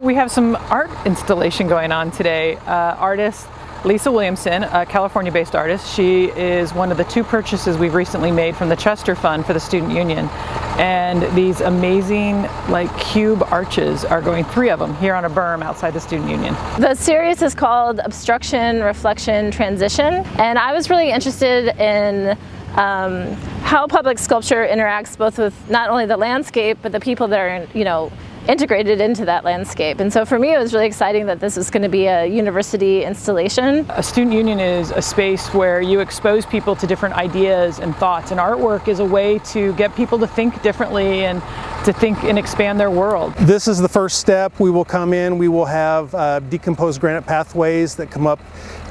We have some art installation going on today. Artist Lisa Williamson, a California-based artist, she is one of the 2 purchases we've recently made from the Chester Fund for the Student Union. And these amazing cube arches are going, 3 of them, here on a berm outside the Student Union. The series is called Obstruction, Reflection, Transition, and I was really interested in how public sculpture interacts both with not only the landscape but the people that are integrated into that landscape. And so for me it was really exciting that this is going to be a university installation. A student union is a space where you expose people to different ideas and thoughts, and artwork is a way to get people to think differently and to think and expand their world. This is the first step. We will come in, we will have decomposed granite pathways that come up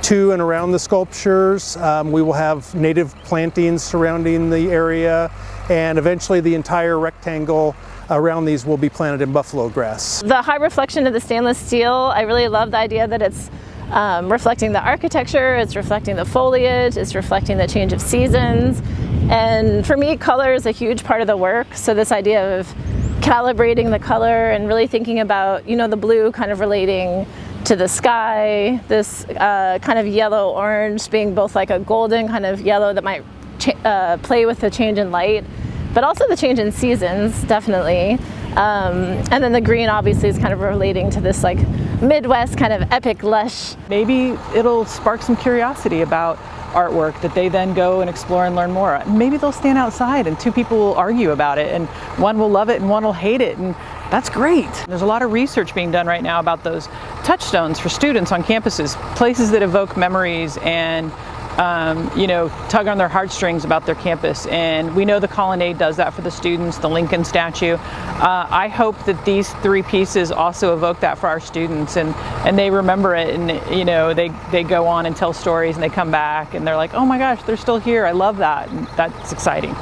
to and around the sculptures. We will have native plantings surrounding the area, and eventually the entire rectangle around these will be planted in buffalo grass. The high reflection of the stainless steel, I really love the idea that it's reflecting the architecture, it's reflecting the foliage, it's reflecting the change of seasons. And for me, color is a huge part of the work. So this idea of calibrating the color and really thinking about, the blue kind of relating to the sky, this kind of yellow-orange being both like a golden kind of yellow that might play with the change in light, but also the change in seasons, definitely. And then the green obviously is kind of relating to this Midwest kind of epic lush. Maybe it'll spark some curiosity about artwork that they then go and explore and learn more. Maybe they'll stand outside and 2 people will argue about it, and one will love it and one will hate it, and that's great. There's a lot of research being done right now about those touchstones for students on campuses, places that evoke memories and tug on their heartstrings about their campus. And we know the Colonnade does that for the students, the Lincoln statue. I hope that these 3 pieces also evoke that for our students, and they remember it, and they go on and tell stories, and they come back and they're like, oh my gosh, they're still here, I love that, and that's exciting.